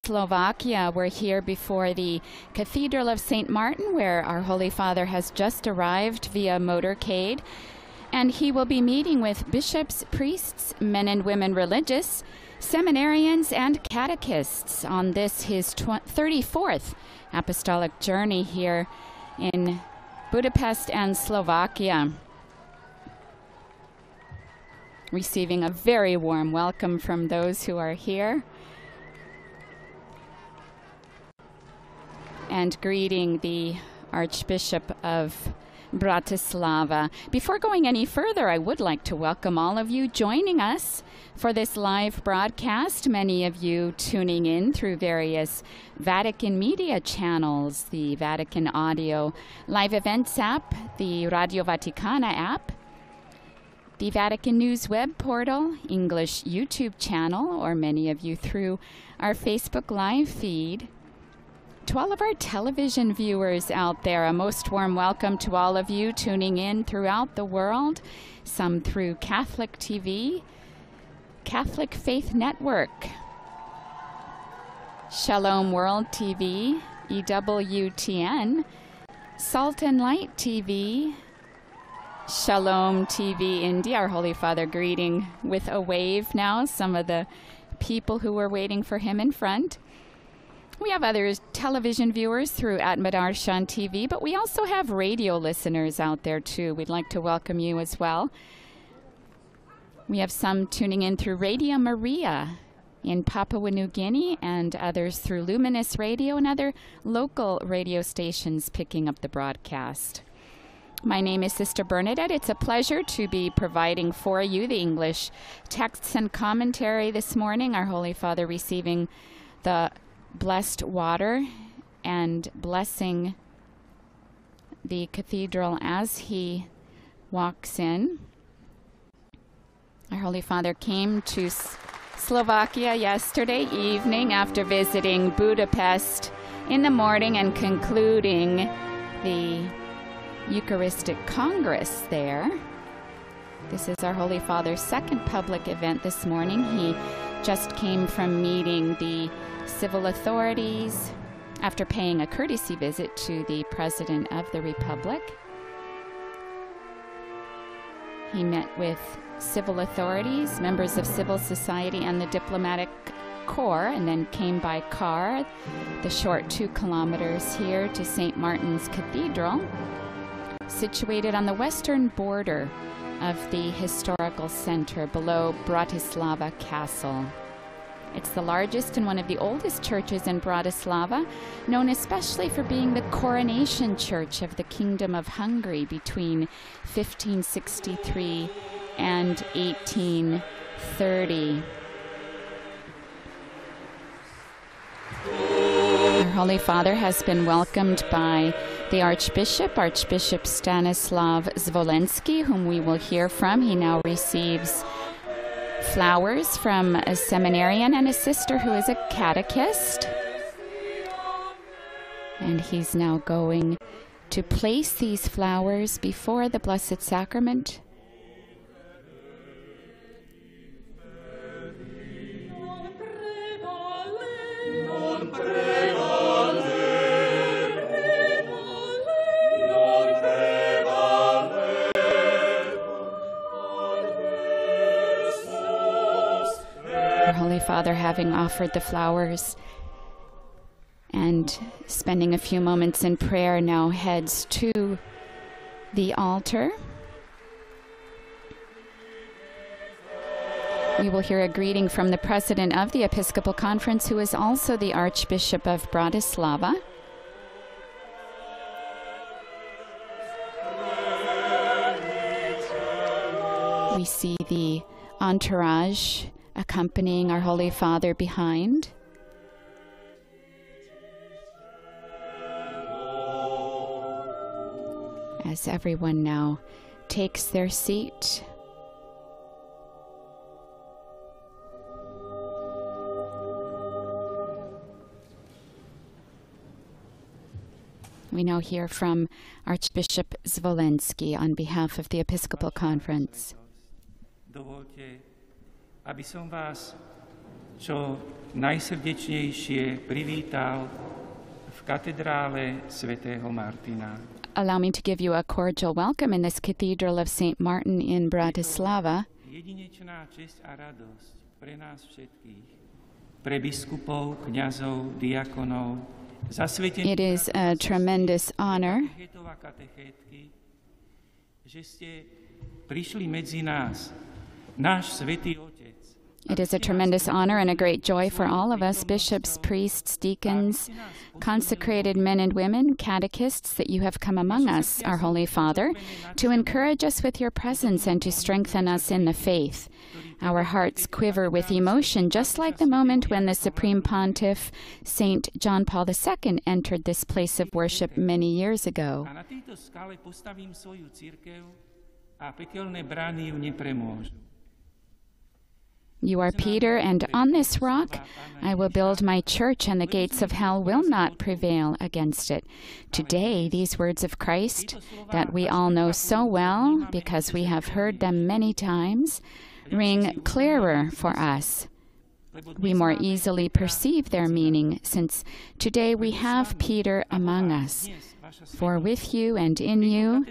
Slovakia. We're here before the Cathedral of St. Martin, where our Holy Father has just arrived via motorcade. And he will be meeting with bishops, priests, men and women religious, seminarians, and catechists on this, his 34th apostolic journey here in Budapest and Slovakia. Receiving a very warm welcome from those who are here. And greeting the Archbishop of Bratislava. Before going any further, I would like to welcome all of you joining us for this live broadcast. Many of you tuning in through various Vatican media channels, the Vatican Audio Live Events app, the Radio Vaticana app, the Vatican News web portal, English YouTube channel, or many of you through our Facebook Live feed. To all of our television viewers out there, a most warm welcome to all of you tuning in throughout the world, some through Catholic TV, Catholic Faith Network, Shalom World TV, EWTN, Salt and Light TV, Shalom TV India, our Holy Father greeting with a wave now, some of the people who were waiting for him in front. We have other television viewers through Atmadarshan TV, but we also have radio listeners out there too. We'd like to welcome you as well. We have some tuning in through Radio Maria in Papua New Guinea and others through Luminous Radio and other local radio stations picking up the broadcast. My name is Sister Bernadette. It's a pleasure to be providing for you the English texts and commentary this morning. Our Holy Father receiving the blessed water and blessing the cathedral as he walks in. Our Holy Father came to Slovakia yesterday evening after visiting Budapest in the morning and concluding the Eucharistic Congress there. This is our Holy Father's second public event this morning. He just came from meeting the civil authorities after paying a courtesy visit to the President of the Republic. He met with civil authorities, members of civil society, and the diplomatic corps, and then came by car the short 2 kilometers here to St. Martin's Cathedral, situated on the western border of the historical center below Bratislava Castle. It's the largest and one of the oldest churches in Bratislava, known especially for being the coronation church of the Kingdom of Hungary between 1563 and 1830. Our Holy Father has been welcomed by the Archbishop Stanislav Zvolensky, whom we will hear from. He now receives flowers from a seminarian and a sister who is a catechist. And he's now going to place these flowers before the Blessed Sacrament. Holy Father, having offered the flowers and spending a few moments in prayer, now heads to the altar. We will hear a greeting from the President of the Episcopal Conference, who is also the Archbishop of Bratislava. We see the entourage accompanying our Holy Father behind. As everyone now takes their seat. We now hear from Archbishop Zvolensky on behalf of the Episcopal Conference. Dovolte, aby som vás čo najsrdečnejšie privítal v katedrále svätého Martina. Allow me to give you a cordial welcome in this Cathedral of St. Martin in Bratislava. Jedinečná česť a radosť pre nás všetkých, pre biskupov, kňazov, diakonov, zasvetených. It is a tremendous honor že ste prišli medzi nás, náš svätý Otec. It is a tremendous honor and a great joy for all of us, bishops, priests, deacons, consecrated men and women, catechists, that you have come among us, our Holy Father, to encourage us with your presence and to strengthen us in the faith. Our hearts quiver with emotion, just like the moment when the Supreme Pontiff, St. John Paul II, entered this place of worship many years ago. You are Peter, and on this rock I will build my church, and the gates of hell will not prevail against it. Today, these words of Christ, that we all know so well because we have heard them many times, ring clearer for us. We more easily perceive their meaning, since today we have Peter among us. For with you and in you,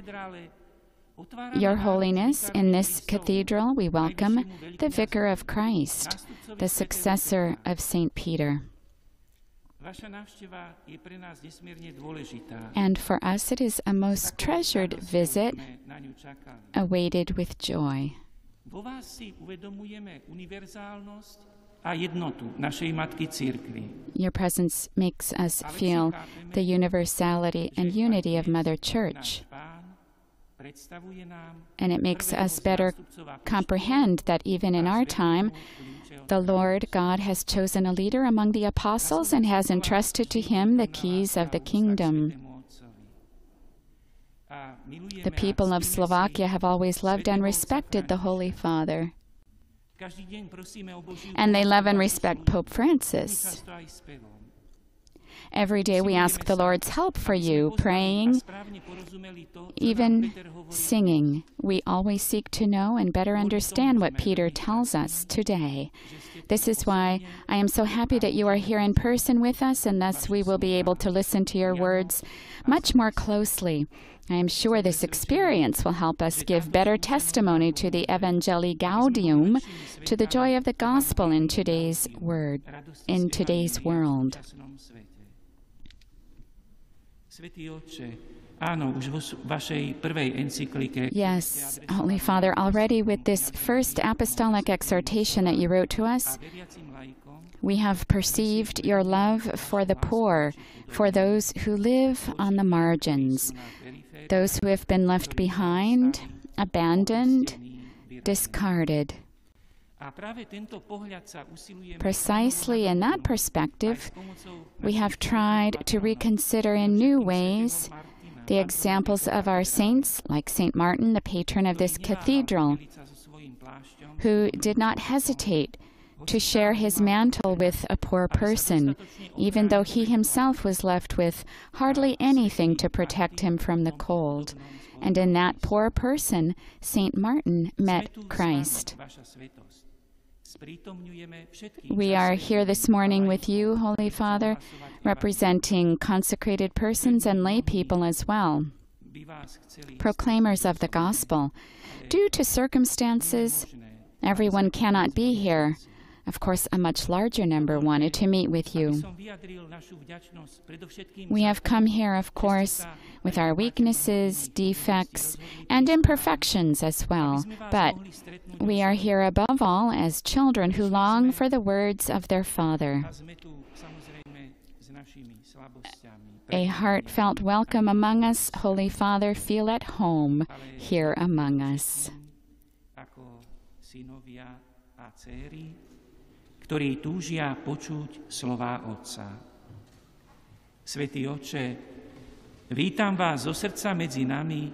Your Holiness, in this cathedral we welcome the Vicar of Christ, the successor of St. Peter. And for us it is a most treasured visit, awaited with joy. Your presence makes us feel the universality and unity of Mother Church. And it makes us better comprehend that even in our time, the Lord God has chosen a leader among the apostles and has entrusted to him the keys of the kingdom. The people of Slovakia have always loved and respected the Holy Father. And they love and respect Pope Francis. Every day we ask the Lord's help for you, praying, even singing. We always seek to know and better understand what Peter tells us today. This is why I am so happy that you are here in person with us, and thus we will be able to listen to your words much more closely. I am sure this experience will help us give better testimony to the Evangelii Gaudium, to the joy of the gospel in today's world. Yes, Holy Father, already with this first apostolic exhortation that you wrote to us, we have perceived your love for the poor, for those who live on the margins, those who have been left behind, abandoned, discarded. Precisely in that perspective, we have tried to reconsider in new ways the examples of our saints, like St. Martin, the patron of this cathedral, who did not hesitate to share his mantle with a poor person, even though he himself was left with hardly anything to protect him from the cold. And in that poor person, St. Martin met Christ. We are here this morning with you, Holy Father, representing consecrated persons and lay people as well, proclaimers of the gospel. Due to circumstances, everyone cannot be here. Of course, a much larger number wanted to meet with you. We have come here, of course, with our weaknesses, defects, and imperfections as well. But we are here above all as children who long for the words of their Father. A heartfelt welcome among us, Holy Father. Feel at home here among us. Ktorí túžia počuť slová Otca. Svätý Otče, vítam vás zo srdca medzi nami,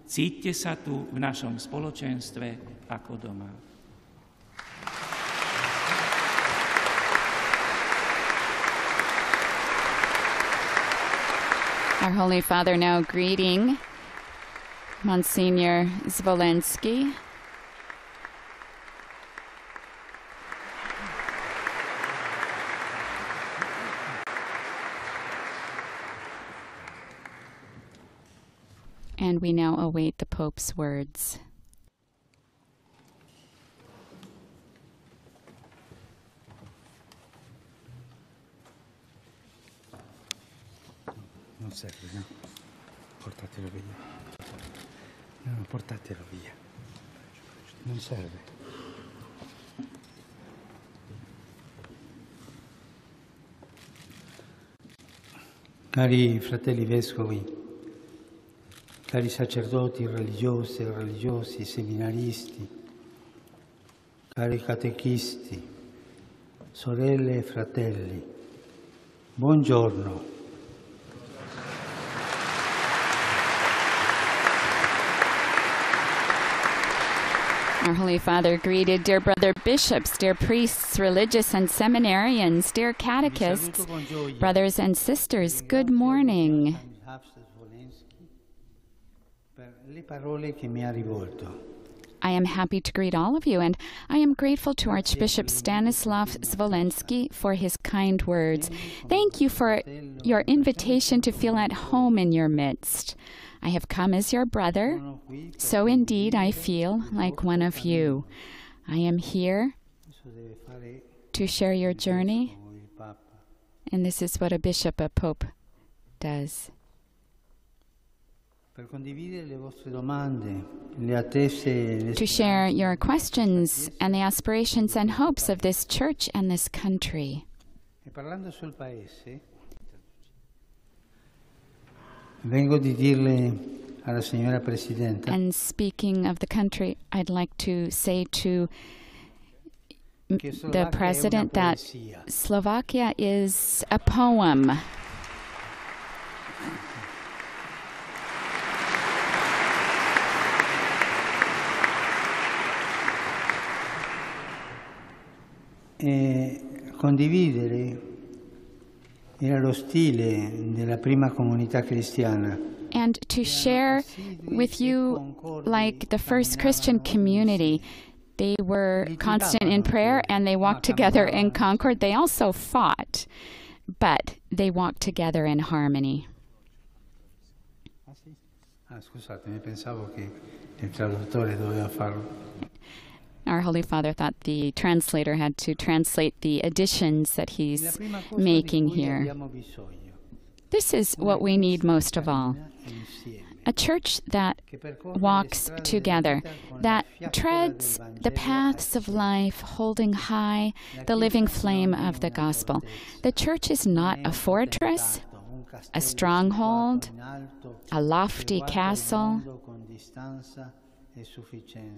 cíťte sa tu v našom spoločenstve ako doma. Our Holy Father now greeting Monsignor Zvolensky. and we now await the Pope's words. Non serve, no? Portatelo via. No, portatelo via. Non serve. Cari fratelli vescovi, cari sacerdoti, religiose e religiosi, seminaristi, cari catechisti, sorelle e fratelli, buongiorno. Our Holy Father greeted dear brother bishops, dear priests, religious and seminarians, dear catechists, brothers and sisters, good morning. I am happy to greet all of you, and I am grateful to Archbishop Stanislav Zvolensky for his kind words. Thank you for your invitation to feel at home in your midst. I have come as your brother, so indeed I feel like one of you. I am here to share your journey, and this is what a bishop, a pope, does. To share your questions and the aspirations and hopes of this church and this country. And speaking of the country, I'd like to say to the President that Slovakia is a poem. Condividere era lo stile della prima comunità cristiana. And to share with you, like the first Christian community, they were constant in prayer and they walked together in concord. They also fought, but they walked together in harmony. Scusatemi, pensavo che il traduttore doveva farlo. Our Holy Father thought the translator had to translate the additions that he's making here. This is what we need most of all. A church that walks together, that treads the paths of life, holding high the living flame of the gospel. The church is not a fortress, a stronghold, a lofty castle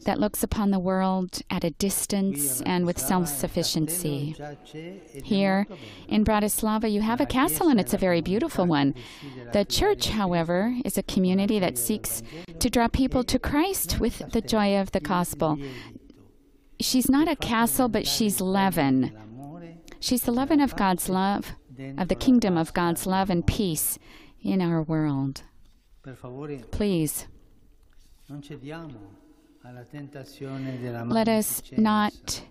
that looks upon the world at a distance and with self-sufficiency. Here in Bratislava, you have a castle, and it's a very beautiful one. The church, however, is a community that seeks to draw people to Christ with the joy of the gospel. She's not a castle, but she's leaven. She's the leaven of God's love, of the kingdom of God's love and peace in our world. Please, let us not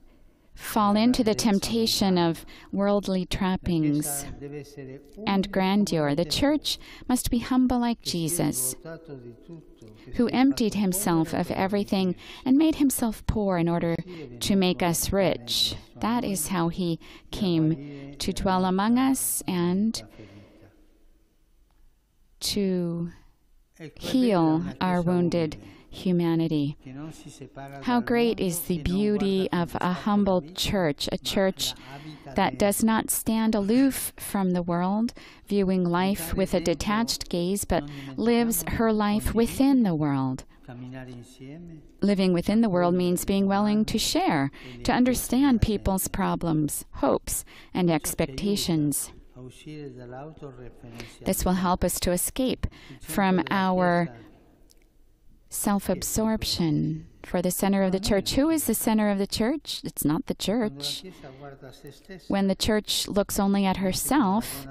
fall into the temptation of worldly trappings and grandeur. The church must be humble like Jesus, who emptied himself of everything and made himself poor in order to make us rich. That is how he came to dwell among us and to heal our wounded humanity. How great is the beauty of a humble church, a church that does not stand aloof from the world, viewing life with a detached gaze, but lives her life within the world. Living within the world means being willing to share, to understand people's problems, hopes, and expectations. This will help us to escape from our self-absorption for the center of the church. Who is the center of the church? It's not the church. When the church looks only at herself,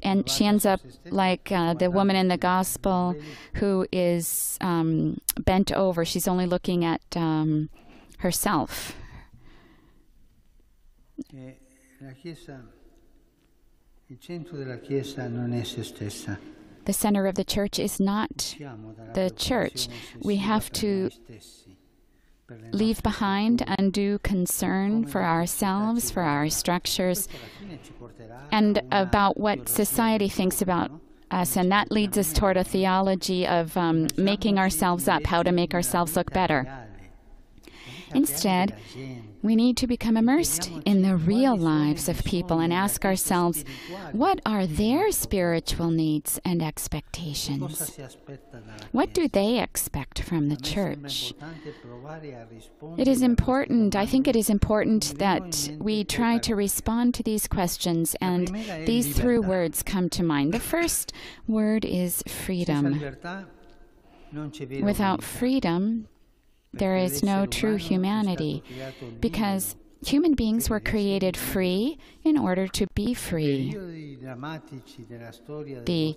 and she ends up like the woman in the gospel who is bent over. She's only looking at herself. The center of the church is not the church. We have to leave behind undue concern for ourselves, for our structures, and about what society thinks about us. And that leads us toward a theology of making ourselves up, how to make ourselves look better. Instead, we need to become immersed in the real lives of people and ask ourselves, what are their spiritual needs and expectations? What do they expect from the church? It is important, I think it is important that we try to respond to these questions, and these three words come to mind. The first word is freedom. Without freedom, there is no true humanity, because human beings were created free in order to be free. The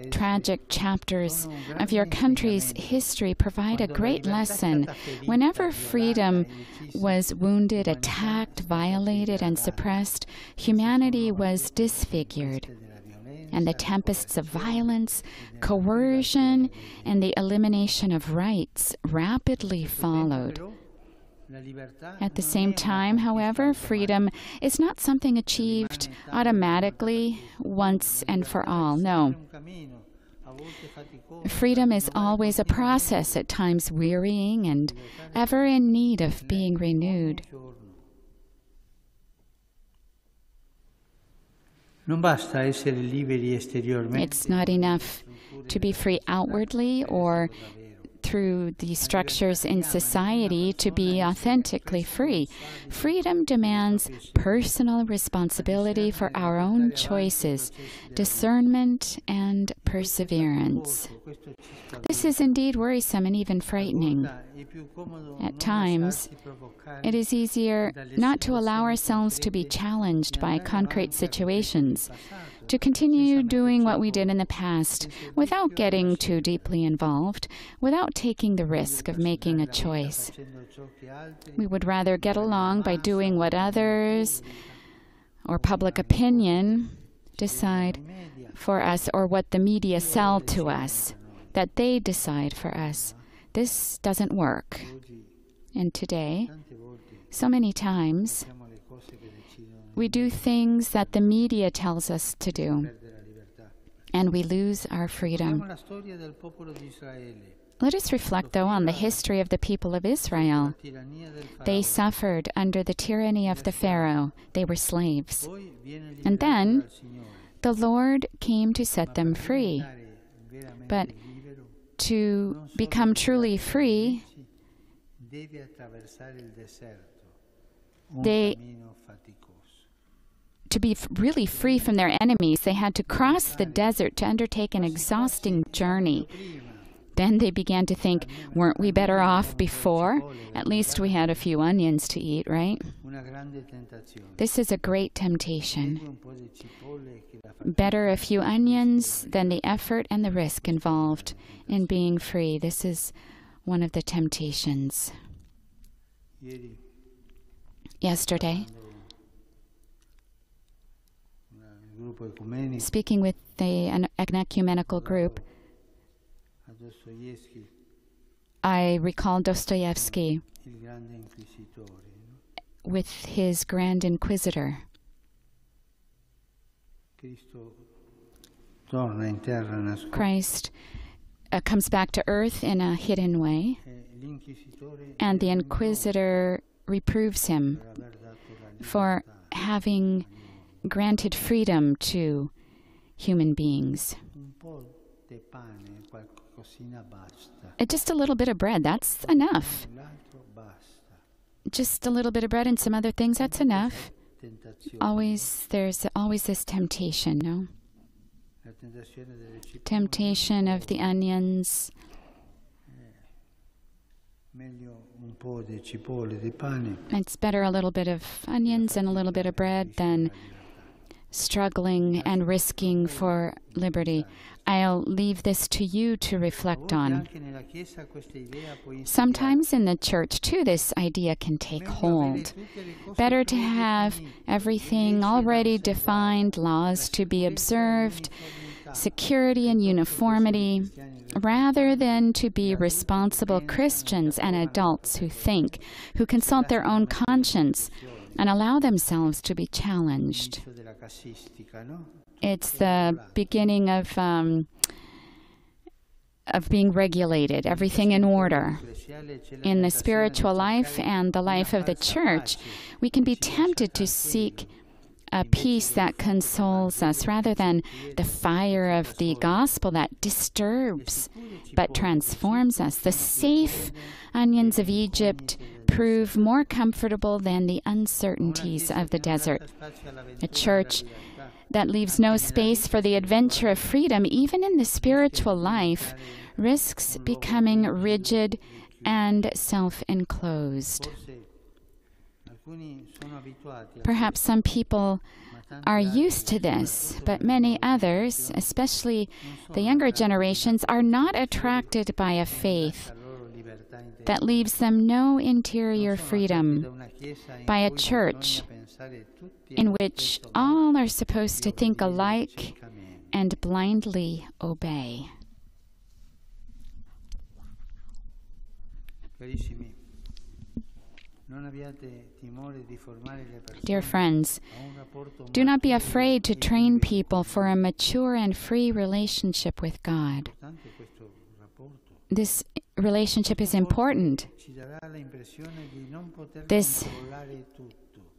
tragic chapters of your country's history provide a great lesson. Whenever freedom was wounded, attacked, violated, and suppressed, humanity was disfigured. And the tempests of violence, coercion, and the elimination of rights rapidly followed. At the same time, however, freedom is not something achieved automatically once and for all. No. Freedom is always a process, at times wearying and ever in need of being renewed. It's not enough to be free outwardly or through the structures in society to be authentically free. Freedom demands personal responsibility for our own choices, discernment, and perseverance. This is indeed worrisome and even frightening. At times, it is easier not to allow ourselves to be challenged by concrete situations, to continue doing what we did in the past without getting too deeply involved, without taking the risk of making a choice. We would rather get along by doing what others or public opinion decide for us, or what the media sell to us, that they decide for us. This doesn't work. And today, so many times, we do things that the media tells us to do, and we lose our freedom. Let us reflect, though, on the history of the people of Israel. They suffered under the tyranny of the Pharaoh. They were slaves. And then the Lord came to set them free. But to become truly free, to be really free from their enemies, they had to cross the desert to undertake an exhausting journey. Then they began to think, weren't we better off before? At least we had a few onions to eat, right? This is a great temptation. Better a few onions than the effort and the risk involved in being free. This is one of the temptations. Yesterday, speaking with an ecumenical group, I recalled Dostoevsky with his Grand Inquisitor. Christ comes back to earth in a hidden way, and the Inquisitor reproves him for having granted freedom to human beings. Just a little bit of bread, that's enough. Just a little bit of bread and some other things, that's enough. There's always this temptation, no? Temptation of the onions. It's better a little bit of onions and a little bit of bread than struggling and risking for liberty. I'll leave this to you to reflect on. Sometimes in the church, too, this idea can take hold. Better to have everything already defined, laws to be observed, security and uniformity, rather than to be responsible Christians and adults who think, who consult their own conscience, and allow themselves to be challenged. It's the beginning of being regulated, everything in order. In the spiritual life and the life of the church, we can be tempted to seek a peace that consoles us rather than the fire of the gospel that disturbs but transforms us. The safe onions of Egypt prove more comfortable than the uncertainties of the desert. A church that leaves no space for the adventure of freedom, even in the spiritual life, risks becoming rigid and self-enclosed. Perhaps some people are used to this, but many others, especially the younger generations, are not attracted by a faith that leaves them no interior freedom, by a church in which all are supposed to think alike and blindly obey. Dear friends, do not be afraid to train people for a mature and free relationship with God. This relationship is important. This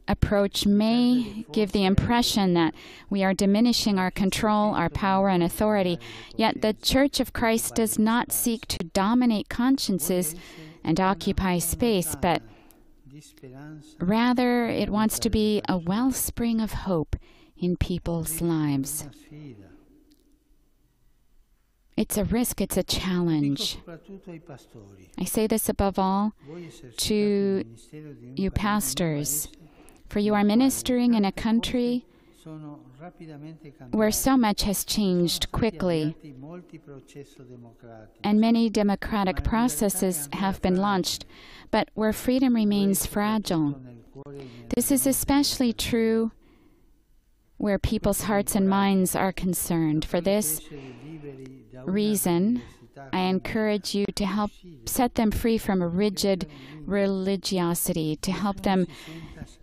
approach may give the impression that we are diminishing our control, our power, and authority, yet the Church of Christ does not seek to dominate consciences and occupy space, but rather it wants to be a wellspring of hope in people's lives. It's a risk, it's a challenge. I say this above all to you pastors, for you are ministering in a country where so much has changed quickly, and many democratic processes have been launched, but where freedom remains fragile. This is especially true where people's hearts and minds are concerned. For this reason, I encourage you to help set them free from a rigid religiosity, to help them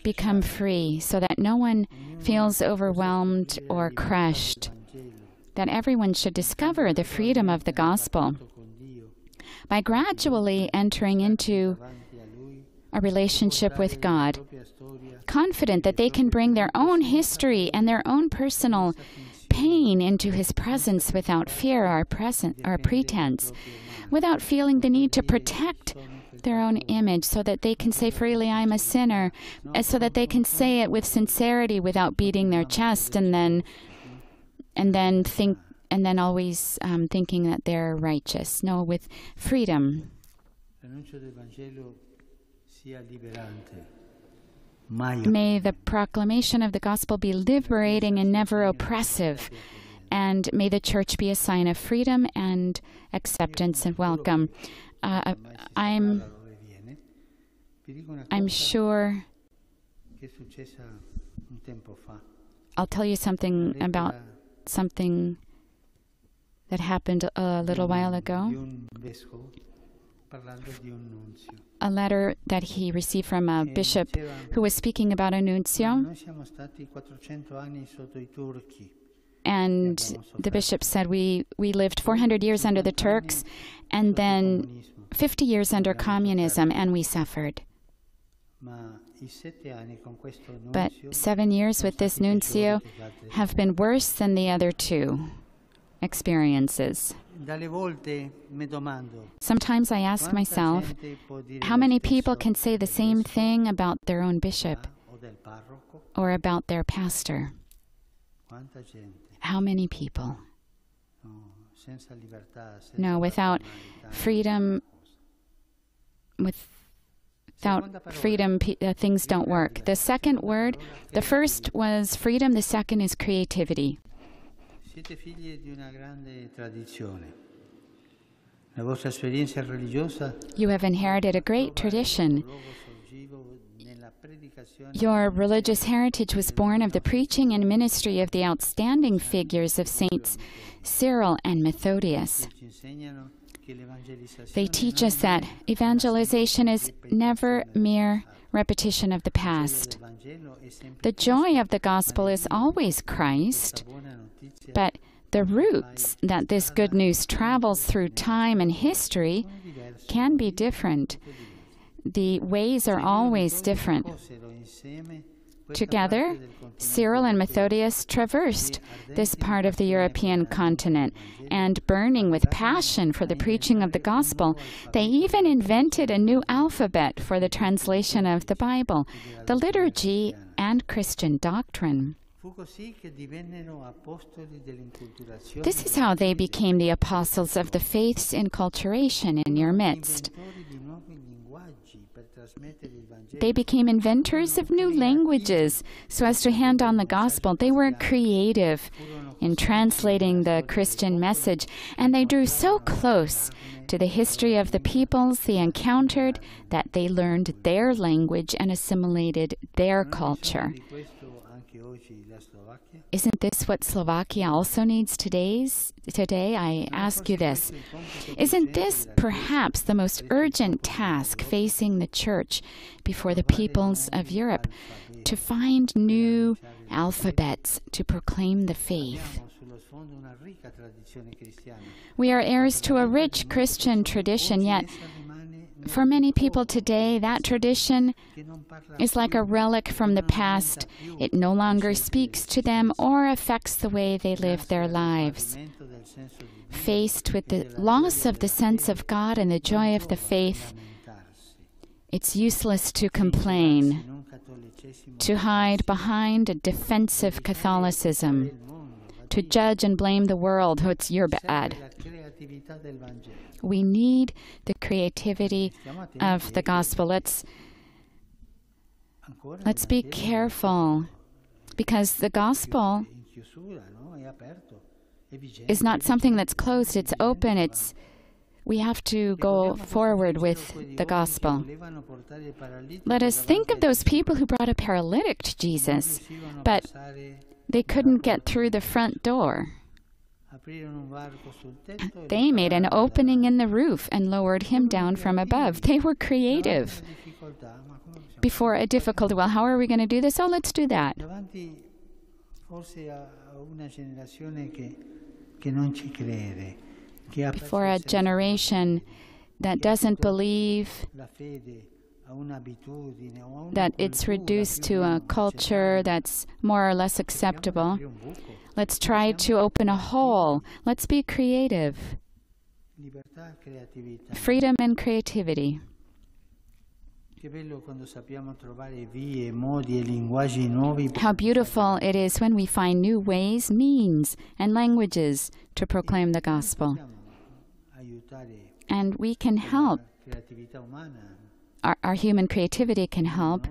become free so that no one feels overwhelmed or crushed, that everyone should discover the freedom of the gospel by gradually entering into a relationship with God, confident that they can bring their own history and their own personal pain into His presence without fear or pretense, without feeling the need to protect their own image, so that they can say freely, "I'm a sinner," so that they can say it with sincerity without beating their chest and then always thinking that they're righteous. No, with freedom. May the proclamation of the gospel be liberating and never oppressive, and may the church be a sign of freedom and acceptance and welcome. I'm sure I'll tell you something about something that happened a little while ago. A letter that he received from a bishop who was speaking about a nuncio. And the bishop said, we lived 400 years under the Turks and then 50 years under communism, and we suffered. But 7 years with this nuncio have been worse than the other two experiences. Sometimes I ask myself, how many people can say the same thing about their own bishop or about their pastor? How many people? No, without freedom, things don't work. The second word, the first was freedom, the second is creativity. You have inherited a great tradition. Your religious heritage was born of the preaching and ministry of the outstanding figures of Saints Cyril and Methodius. They teach us that evangelization is never mere repetition of the past. The joy of the gospel is always Christ, but the routes that this good news travels through time and history can be different. The ways are always different. Together, Cyril and Methodius traversed this part of the European continent, and burning with passion for the preaching of the gospel, they even invented a new alphabet for the translation of the Bible, the liturgy, and Christian doctrine. This is how they became the apostles of the faith's inculturation in your midst. They became inventors of new languages so as to hand on the gospel. They were creative in translating the Christian message, and they drew so close to the history of the peoples they encountered that they learned their language and assimilated their culture. Isn't this what Slovakia also needs today? I ask you this. Isn't this perhaps the most urgent task facing the Church before the peoples of Europe? To find new alphabets to proclaim the faith. We are heirs to a rich Christian tradition, yet for many people today, that tradition is like a relic from the past. It no longer speaks to them or affects the way they live their lives. Faced with the loss of the sense of God and the joy of the faith, it's useless to complain, to hide behind a defensive Catholicism, to judge and blame the world. Oh, it's your bad. We need the creativity of the gospel. Let's be careful, because the gospel is not something that's closed. It's open. We have to go forward with the gospel. Let us think of those people who brought a paralytic to Jesus, but they couldn't get through the front door. They made an opening in the roof and lowered him down from above. They were creative. Before a difficulty, well, how are we going to do this? Oh, let's do that. Before a generation that doesn't believe, that it's reduced to a culture that's more or less acceptable. Let's try to open a hole. Let's be creative. Freedom and creativity. How beautiful it is when we find new ways, means, and languages to proclaim the gospel. And we can help. Our human creativity can help,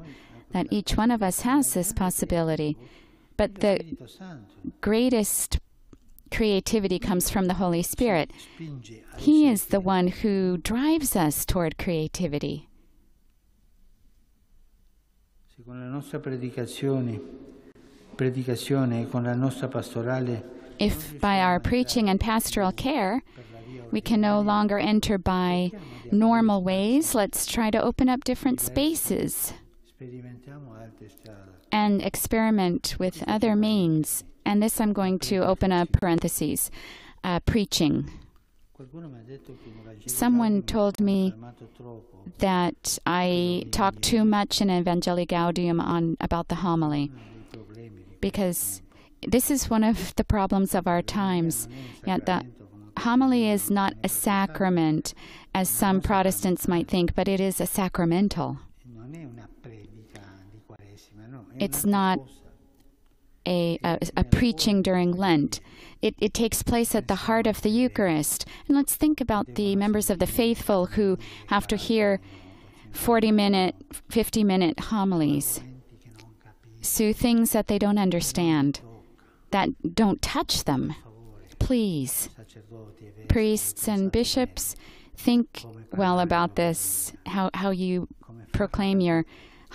that each one of us has this possibility. But the greatest creativity comes from the Holy Spirit. He is the one who drives us toward creativity. If by our preaching and pastoral care we can no longer enter by normal ways, let's try to open up different spaces and experiment with other means. And this I'm going to open up parentheses. Preaching. Someone told me that I talk too much in Evangelii Gaudium about the homily, because this is one of the problems of our times. Yet the homily is not a sacrament, as some Protestants might think, but it is a sacramental. It's not a preaching during Lent. It takes place at the heart of the Eucharist. And let's think about the members of the faithful who have to hear 40-minute, 50-minute homilies. So things that they don't understand, that don't touch them. Please, priests and bishops, think well about this, how you proclaim your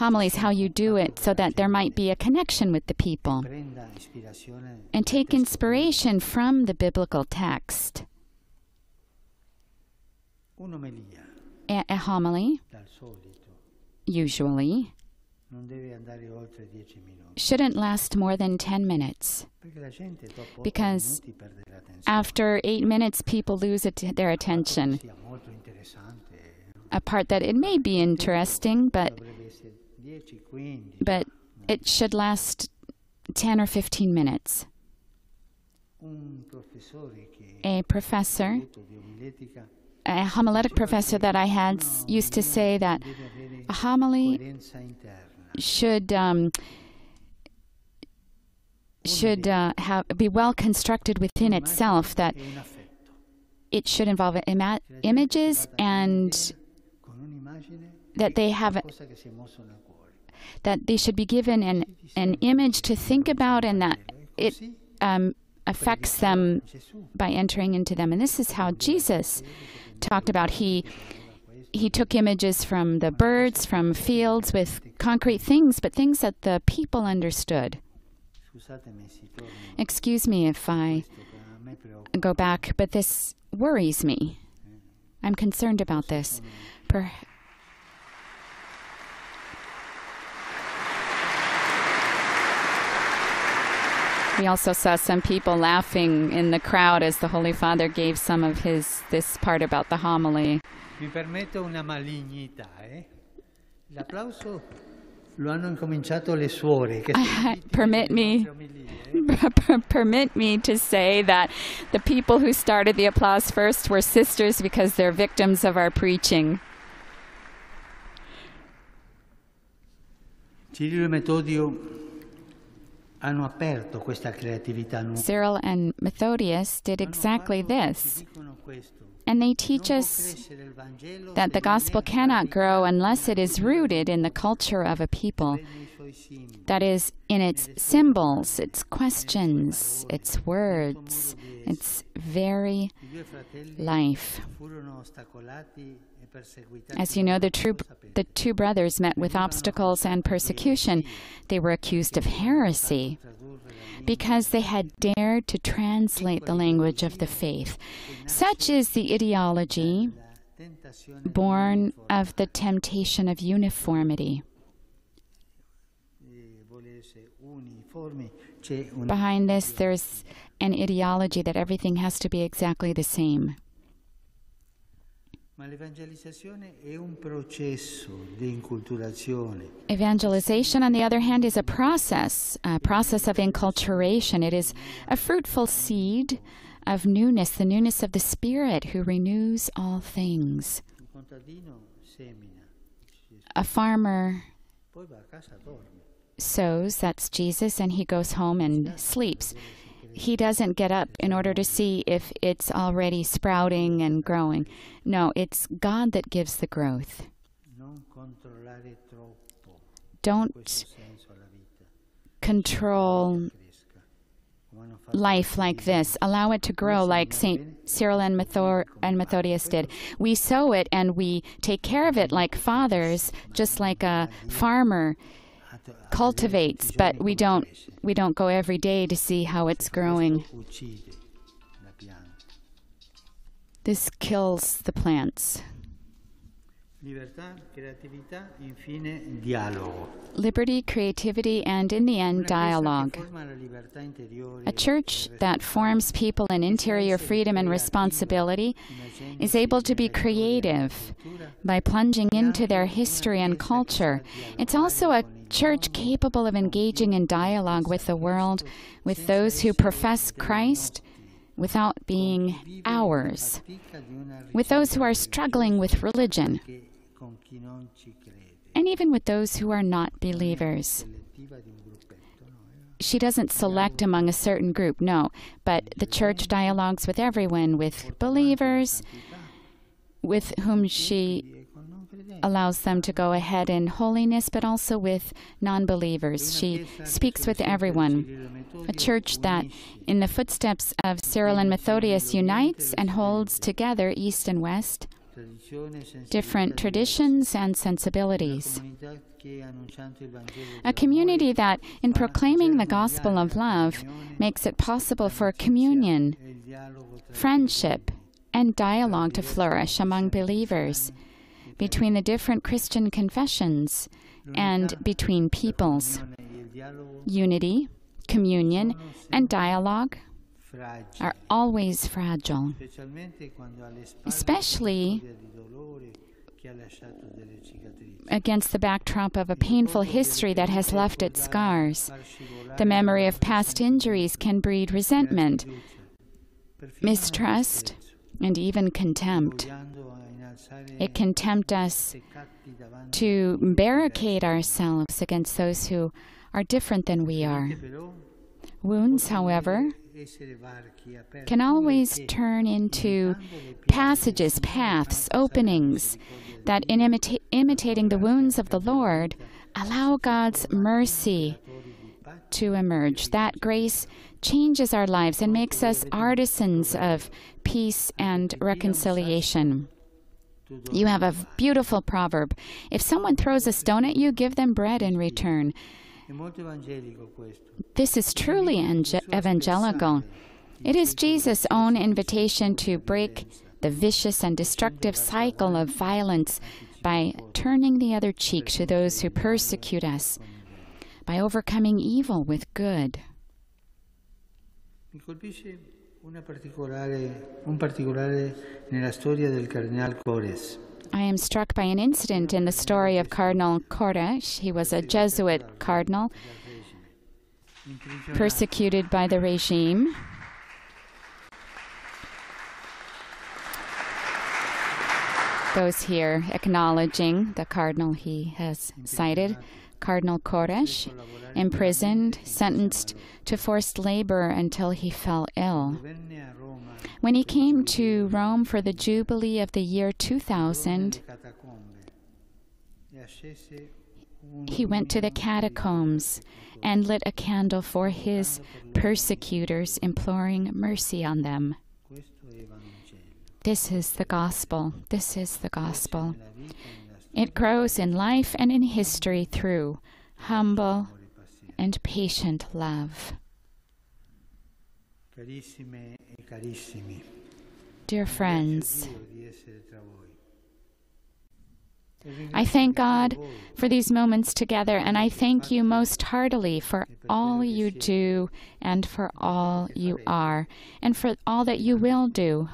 homilies, how you do it, so that there might be a connection with the people. And take inspiration from the biblical text. A homily, usually, shouldn't last more than 10 minutes. Because after 8 minutes, people lose their attention. A part that it may be interesting, but it should last 10 or 15 minutes. A professor, a homiletic professor that I had used to say that a homily should be well constructed within itself, that it should involve images, and that they should be given an image to think about, and that it affects them by entering into them. And this is how Jesus talked about. He took images from the birds, from fields, with concrete things, but things that the people understood. Excuse me if I go back, but this worries me. I'm concerned about this. We also saw some people laughing in the crowd as the Holy Father gave some of this part about the homily. Mi permetto una malignità, L'applauso lo hanno incominciato le suore. Permit me to say that the people who started the applause first were sisters, because they're victims of our preaching. Cyril e Metodio hanno aperto questa creatività nuova. Cyril and Methodius did exactly this. And they teach us that the gospel cannot grow unless it is rooted in the culture of a people. That is, in its symbols, its questions, its words, its very life. As you know, the two brothers met with obstacles and persecution. They were accused of heresy because they had dared to translate the language of the faith. Such is the ideology born of the temptation of uniformity. Behind this, there's an ideology that everything has to be exactly the same. Evangelization, on the other hand, is a process of enculturation. It is a fruitful seed of newness, the newness of the Spirit who renews all things. A farmer sows, that's Jesus, and he goes home and sleeps. He doesn't get up in order to see if it's already sprouting and growing. No, it's God that gives the growth. Don't control life like this. Allow it to grow like St. Cyril and Methodius did. We sow it and we take care of it like fathers, just like a farmer cultivates, but we don't go every day to see how it's growing. This kills the plants. Liberty, creativity, and in the end, dialogue. A church that forms people in interior freedom and responsibility is able to be creative by plunging into their history and culture. It's also a church capable of engaging in dialogue with the world, with those who profess Christ without being ours, with those who are struggling with religion, and even with those who are not believers. She doesn't select among a certain group, no, but the church dialogues with everyone, with believers, with whom she allows them to go ahead in holiness, but also with non-believers. She speaks with everyone. A church that, in the footsteps of Cyril and Methodius, unites and holds together East and West, different traditions and sensibilities. A community that, in proclaiming the gospel of love, makes it possible for communion, friendship, and dialogue to flourish among believers, between the different Christian confessions, and between peoples. Unity, communion, and dialogue are always fragile, especially against the backdrop of a painful history that has left its scars. The memory of past injuries can breed resentment, mistrust, and even contempt. It can tempt us to barricade ourselves against those who are different than we are. Wounds, however, can always turn into passages, paths, openings that, in imitating the wounds of the Lord, allow God's mercy to emerge. That grace changes our lives and makes us artisans of peace and reconciliation. You have a beautiful proverb. If someone throws a stone at you, give them bread in return. This is truly evangelical. It is Jesus' own invitation to break the vicious and destructive cycle of violence by turning the other cheek to those who persecute us, by overcoming evil with good. I am struck by an incident in the story of Cardinal Koresh. He was a Jesuit cardinal, persecuted by the regime. Those here acknowledging the cardinal he has cited, Cardinal Koresh, imprisoned, sentenced to forced labor until he fell ill. When he came to Rome for the Jubilee of the year 2000, he went to the catacombs and lit a candle for his persecutors, imploring mercy on them. This is the gospel. This is the gospel. It grows in life and in history through humble and patient love. Dear friends, I thank God for these moments together, and I thank you most heartily for all you do and for all you are, and for all that you will do.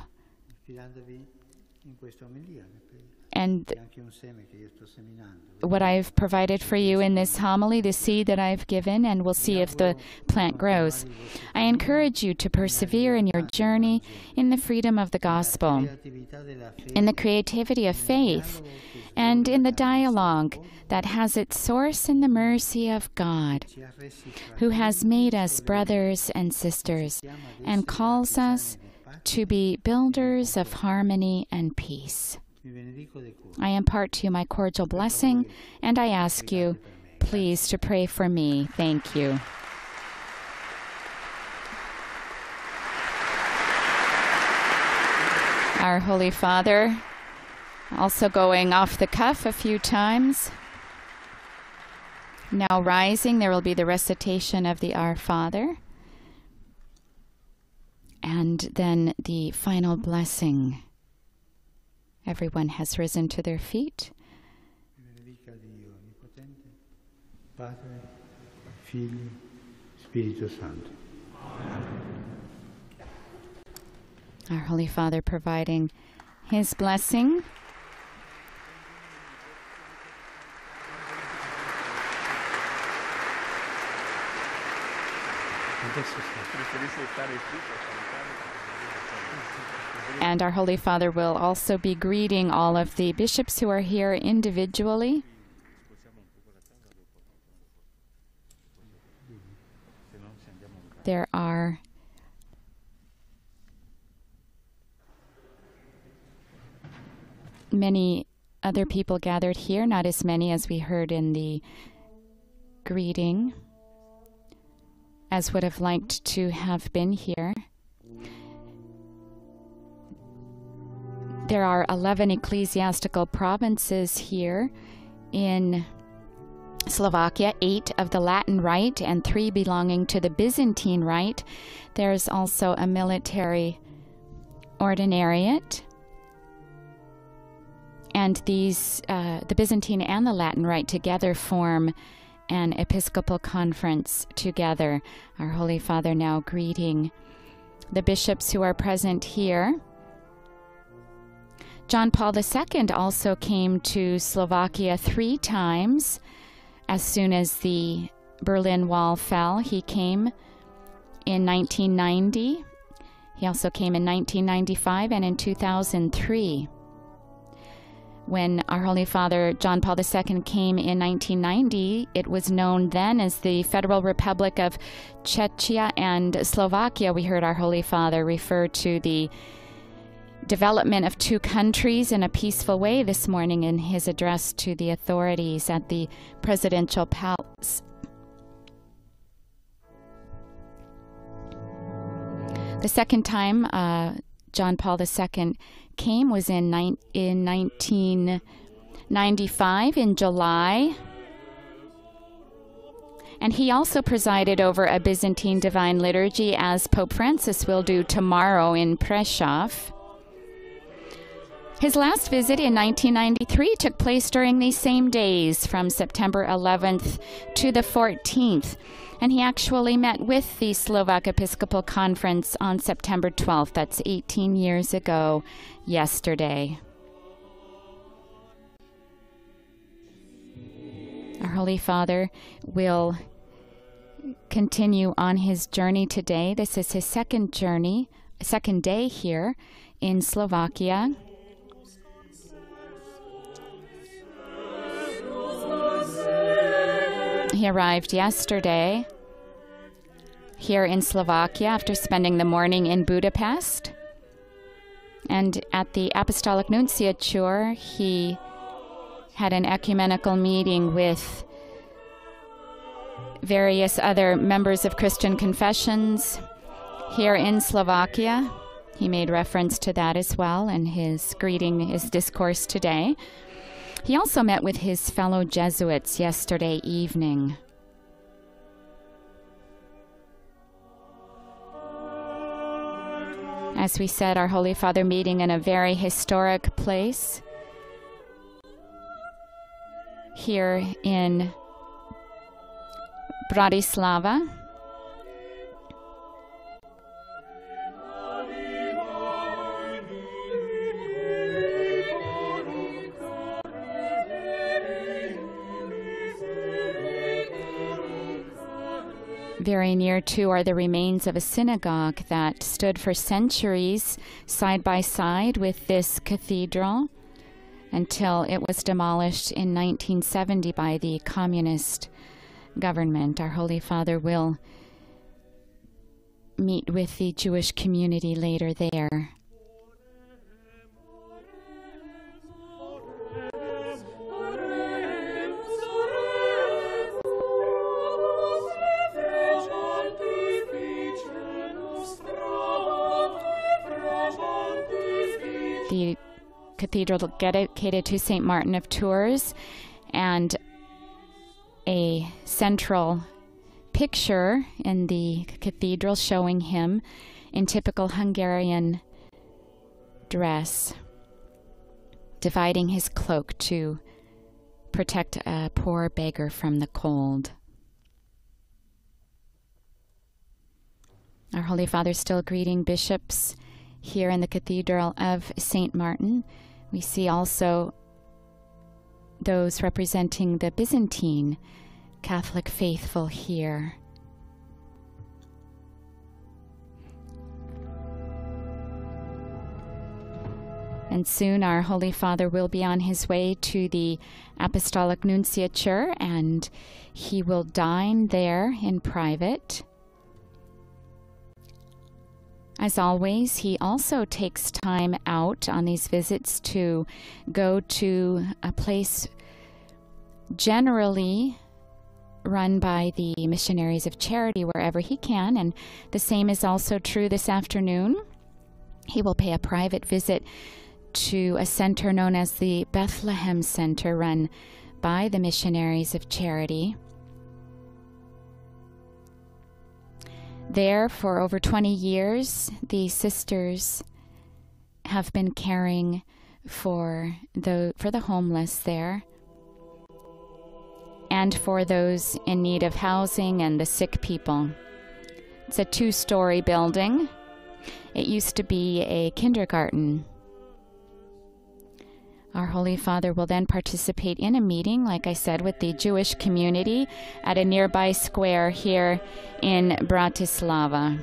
And what I've provided for you in this homily, the seed that I've given, and we'll see if the plant grows. I encourage you to persevere in your journey in the freedom of the gospel, in the creativity of faith, and in the dialogue that has its source in the mercy of God, who has made us brothers and sisters and calls us to be builders of harmony and peace. I impart to you my cordial blessing, and I ask you, please, to pray for me. Thank you. Our Holy Father, also going off the cuff a few times. Now rising, there will be the recitation of the Our Father, and then the final blessing. Everyone has risen to their feet. Padre, Figlio, Spirito Santo. Our Holy Father providing his blessing. And our Holy Father will also be greeting all of the bishops who are here individually. There are many other people gathered here, not as many as we heard in the greeting, as would have liked to have been here. There are 11 ecclesiastical provinces here in Slovakia, 8 of the Latin Rite and 3 belonging to the Byzantine Rite. There's also a military ordinariate. And these, the Byzantine and the Latin Rite together form an Episcopal conference together. Our Holy Father now greeting the bishops who are present here. John Paul II also came to Slovakia 3 times. As soon as the Berlin Wall fell, he came in 1990. He also came in 1995 and in 2003. When our Holy Father John Paul II came in 1990, it was known then as the Federal Republic of Czechia and Slovakia. We heard our Holy Father refer to the development of 2 countries in a peaceful way this morning in his address to the authorities at the presidential palace. The second time John Paul II came was in 1995 in July. And he also presided over a Byzantine Divine Liturgy, as Pope Francis will do tomorrow in Prešov. His last visit in 1993 took place during these same days, from September 11th to the 14th. And he actually met with the Slovak Episcopal Conference on September 12th. That's 18 years ago yesterday. Our Holy Father will continue on his journey today. This is his second day here in Slovakia. He arrived yesterday here in Slovakia after spending the morning in Budapest. And at the Apostolic Nunciature, he had an ecumenical meeting with various other members of Christian confessions here in Slovakia. He made reference to that as well in his discourse today. He also met with his fellow Jesuits yesterday evening. As we said, our Holy Father meeting in a very historic place here in Bratislava. Very near too are the remains of a synagogue that stood for centuries side by side with this cathedral until it was demolished in 1970 by the communist government. Our Holy Father will meet with the Jewish community later there. The cathedral dedicated to St. Martin of Tours, and a central picture in the cathedral showing him in typical Hungarian dress, dividing his cloak to protect a poor beggar from the cold. Our Holy Father still greeting bishops here in the Cathedral of St. Martin. We see also those representing the Byzantine Catholic faithful here. And soon our Holy Father will be on his way to the Apostolic Nunciature, and he will dine there in private. As always, he also takes time out on these visits to go to a place generally run by the missionaries of charity wherever he can, and the same is also true this afternoon. He will pay a private visit to a center known as the Bethlehem Center, run by the Missionaries of Charity. There, for over 20 years, the sisters have been caring for the homeless there and for those in need of housing and the sick people. It's a 2-story building. It used to be a kindergarten. Our Holy Father will then participate in a meeting, like I said, with the Jewish community at a nearby square here in Bratislava.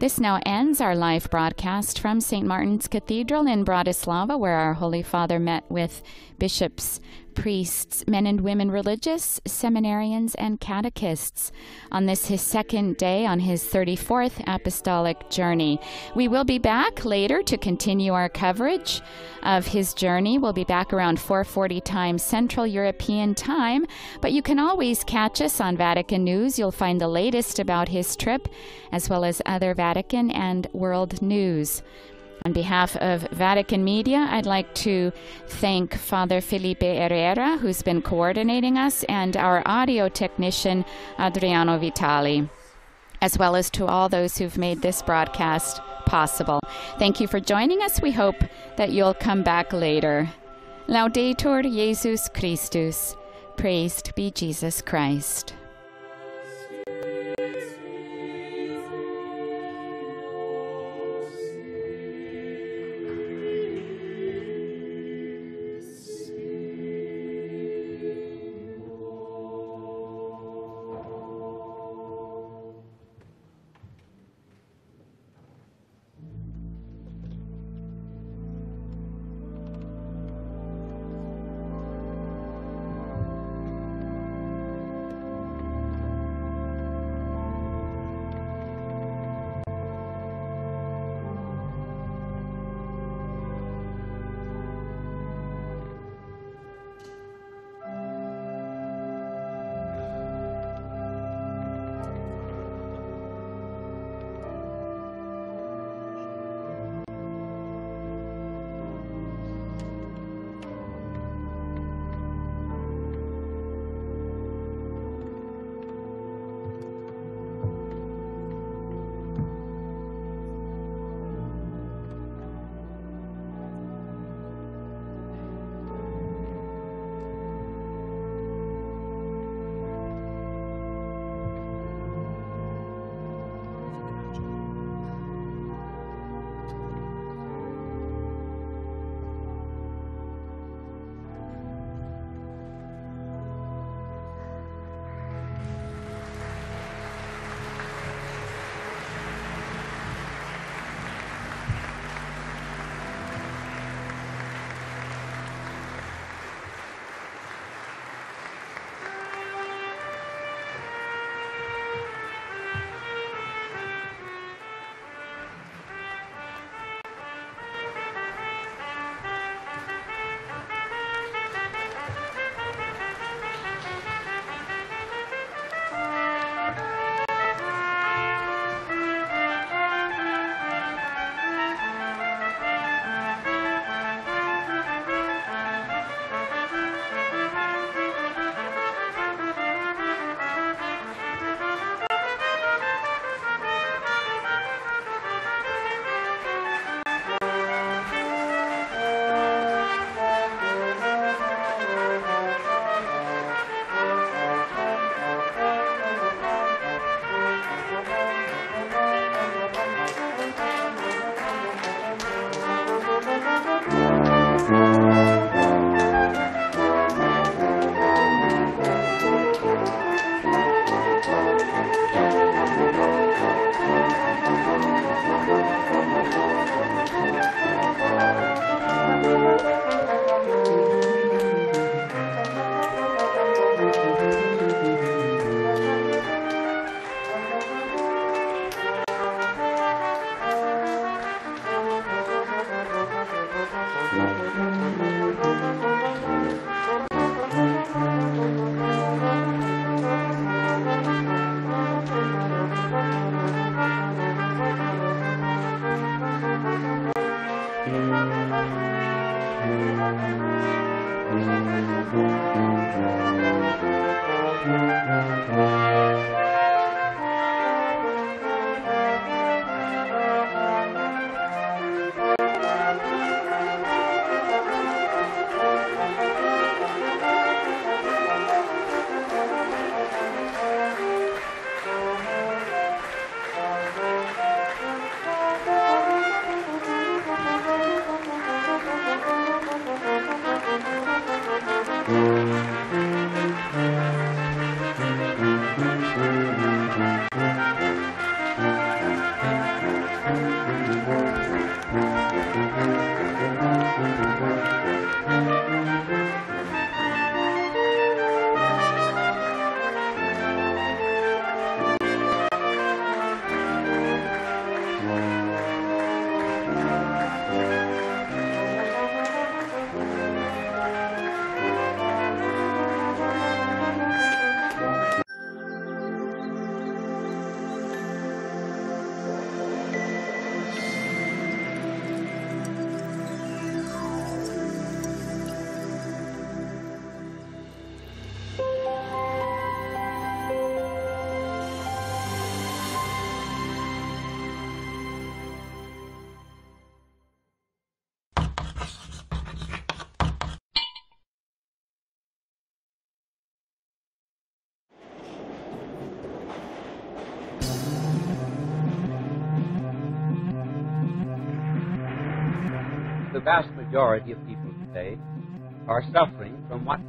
This now ends our live broadcast from St. Martin's Cathedral in Bratislava, where our Holy Father met with bishops, priests, men and women religious, seminarians, and catechists on this his second day on his 34th apostolic journey. We will be back later to continue our coverage of his journey. We'll be back around 4:40 time Central European time, but you can always catch us on Vatican News. You'll find the latest about his trip, as well as other Vatican and world news. On behalf of Vatican Media, I'd like to thank Father Felipe Herrera, who's been coordinating us, and our audio technician, Adriano Vitali, as well as to all those who've made this broadcast possible. Thank you for joining us. We hope that you'll come back later. Laudetur Jesus Christus. Praised be Jesus Christ. The vast majority of people today are suffering from what